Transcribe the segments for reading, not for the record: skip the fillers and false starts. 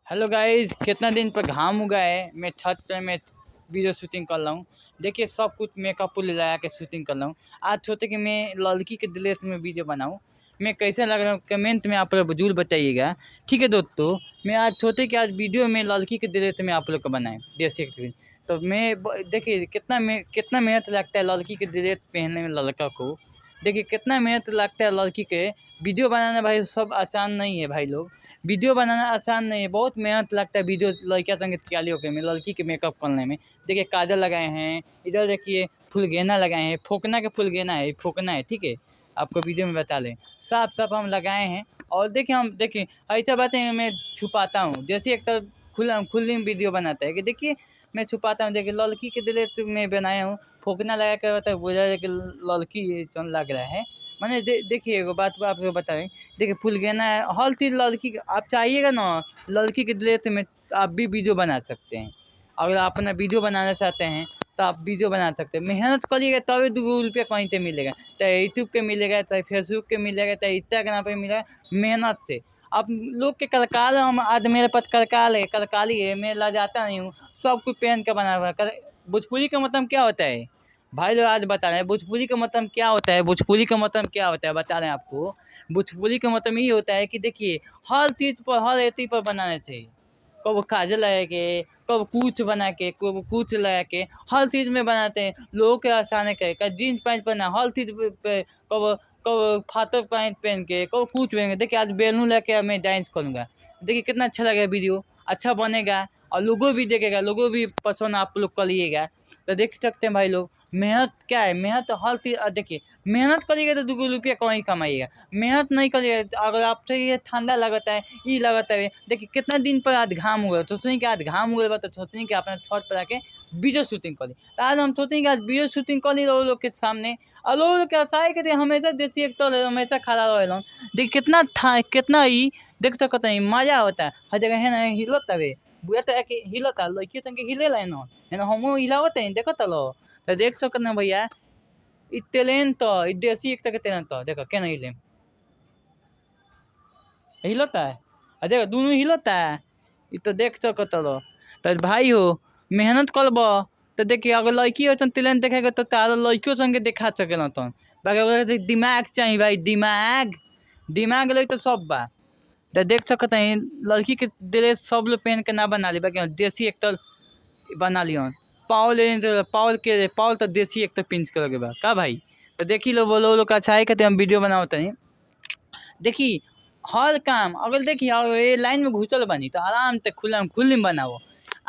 Hello guys, कितना दिन पर घाम उगा है। मैं छत पे मैं वीडियो शूटिंग कर रहा हूँ। देखिए सब कुछ मेकअप लगा के शूटिंग कर रहा हूँ। आज सोचे कि मैं लड़की के दिलेट में वीडियो बनाऊँ। मैं कैसे लग रहा हूँ कमेंट में आप लोग जरूर बताइएगा। ठीक है दोस्तों, मैं आज सोचे कि आज वीडियो में लड़की के दिलेट में आप लोग को बनाएं जैसे एक तो देखिए कितना मेहनत लगता है लड़की के दिलेट पहनने में लड़का को। देखिए कितना मेहनत लगता है लड़की के। वीडियो बनाना भाई सब आसान नहीं है भाई लोग। वीडियो बनाना आसान नहीं है, बहुत मेहनत लगता है वीडियो लड़कियाँ संग तैयारियों के में लड़की के मेकअप करने में। देखिए काजल लगाए हैं, इधर देखिए फुलगेना लगाए हैं, फोकना के फुलगेना है, फोकना है। ठीक है, आपको वीडियो में बता लें, साफ साफ हम लगाए हैं। और देखिए ऐसा बातें मैं छुपाता हूँ। जैसे एक तो खुली वीडियो बनाता है कि देखिए मैं छुपाता हूँ। देखिए लड़की के दिल में बनाया हूँ, फोकना लगा कर बताया बोला कि लड़की चौन लग रहा है। मैंने देखिए एगो बात आपको बताएं। देखिए फुलगेना है, हर चीज़ लड़की आप चाहिएगा ना लड़की के ड्रेस में आप भी वीडियो बना सकते हैं। अगर आप अपना वीडियो बनाना चाहते हैं तो आप वीडियो बना सकते हैं। मेहनत करिएगा तभी 2 रुपये कहीं से मिलेगा, चाहे यूट्यूब के मिलेगा, चाहे फेसबुक के मिलेगा, चाहे इंस्टाग्राम पे मिलेगा। मेहनत से आप लोग के कलकार हम आज मेरे पास कलकार है, कलकारी है, मैं ला जाता नहीं हूँ। सब कुछ पहन के बना हुआ है। भोजपुरी का मतलब क्या होता है भाई लोग, आज बता रहे हैं भोजपुरी का मतलब क्या होता है। भोजपुरी का मतलब क्या होता है बता रहे हैं आपको। भोजपुरी का मतलब ये होता है कि देखिए हर चीज़ पर हर एती पर बनाना चाहिए। कब काजल लगा के, कब कुछ बना के, कब कुछ लगा के, हर चीज़ में बनाते हैं लोगों के आसाने के। कब जीन्स पैंट पहना हर चीज़ पे, कब कब फाटर पैंट पहन के, कब कुछ पहन के। देखिए आज बैलून लेके मैं डांस करूँगा। देखिए कितना अच्छा लगेगा, वीडियो अच्छा बनेगा और लोगों भी देखेगा, लोगों भी पसंद आप लोग करिएगा। तो देख सकते हैं भाई लोग मेहनत क्या है। मेहनत हर चीज़ देखिए मेहनत करिएगा तो 2 रुपया कहीं कमाइएगा। मेहनत नहीं करिएगा अगर आपसे ये ठंडा लगता है ये लगता है। देखिए कितना दिन पर आज घाम हुआ तो सोचनी कि आज घाम हुआ तो सोचनी कि अपना छत पर आके वीडियो शूटिंग करी। तो आज हम सोचें कि आज वीडियो शूटिंग करी लोग के सामने और लोग के आशा के हमेशा जैसे एक तो हमेशा खड़ा रहे। देखिए कितना था कितना ही देख सकते हैं मजा होता है। हर जगह है ना हिलत तवे बुआ तरह के हिलता लड़की संग हिले ला है ना हमो हिलावत है देखो तलो। तो देख सकते ना भैया इ टैलेंट तो इ देसी एक तरह के टैलेंट तो देखो क्या नहीं हिले हिलता है। देखो दोनों हिलता है इ तो देख सकते लो। तो भाई हो मेहनत करब तो देखिए अगर लड़की वैसा टैलेंट देखेगा तो तारा लड़कियों संगे दिखा सकेला। तो बाकी दिमाग चाहिए भाई, दिमाग दिमाग लगे तो सब बा। तो देख सकते हैं लड़की के ड्रेस सब लोग पहन के ना बना ली बाकी देसी एक तो बना लियो। पावल पावल तो देसी एक तो पिंच कर के बा का भाई। तो देखी लो बोलो लोग अच्छा है कहते हम वीडियो बनावत नहीं। देखी हर काम अगर देखिए अगर ये लाइन में घुसल बनी तो आराम से खुली में बनाओ।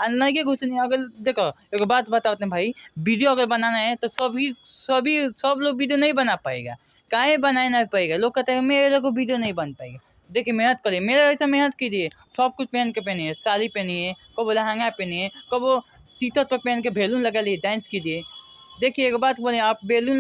नहीं घुसनी अगर देखो एक बात बताते हैं भाई, वीडियो अगर बनाना है तो सब लोग वीडियो नहीं बना पाएगा। काहे बना नहीं पाएगा, लोग कहते हैं मेरे को वीडियो नहीं बन पाएगा। देखिए मेहनत करिए, मेरा ऐसा मेहनत कीजिए। सब कुछ पहन के पहनिए, साड़ी पहनिए, कब लहंगा पहनिए, कब चीतर पर पहन के बैलून लगा लिए डांस कीजिए। देखिए एक बात बोले आप बैलून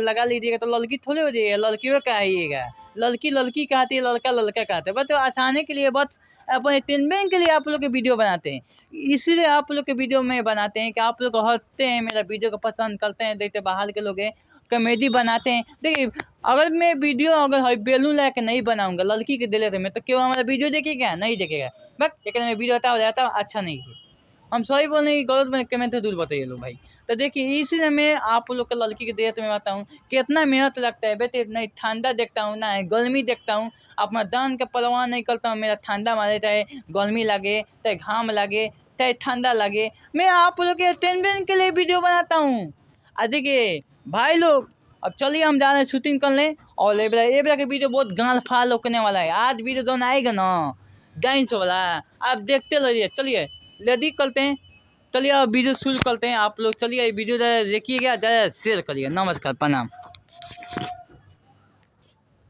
लगा लीजिएगा तो लड़की थोड़ी हो जाइएगा, लड़कियों का आइएगा। लड़की लड़की कहती है, लड़का लड़का कहते हैं। बस आसानी के लिए बस अपन एंटरटेनमेंट के लिए आप लोग के वीडियो बनाते हैं। इसीलिए आप लोग के वीडियो में बनाते हैं कि आप लोग हंसते हैं, मेरा वीडियो को पसंद करते हैं। देखते बाहर के लोग हैं कॉमेडी बनाते हैं। देखिए अगर मैं वीडियो अगर बैलून ला के नहीं बनाऊंगा लड़की के दिले में तो क्यों हमारा वीडियो देखेगा, नहीं देखेगा। बस एक मैं वीडियो हटाओ जाता अच्छा नहीं है। हम सही बोल नहीं गलत बने कमेंट तो दूर बताइए लोग भाई। तो देखिए इसीलिए मैं आप लोग का लड़की के देहत में बताऊँ कितना मेहनत लगता है। बेटे नहीं ठंडा देखता हूँ ना गर्मी देखता हूँ, अपना दान का परवाह नहीं करता हूँ। मेरा ठंडा मारे चाहे गर्मी लगे, चाहे घाम लगे, चाहे ठंडा लगे, मैं आप लोग के एंटरटेनमेंट के लिए वीडियो बनाता हूँ। देखिए भाई लोग अब चलिए हम जा रहे हैं शूटिंग कर लें। और ये बेला के वीडियो बहुत गाल फाल होने वाला है। आज वीडियो दोन आएगा ना डांस वाला, आप देखते रहिए। चलिए रेडी करते हैं, चलिए अब वीडियो शुरू करते हैं। आप लोग चलिए वीडियो देखिएगा, ज़्यादा शेयर करिए। नमस्कार, प्रणाम।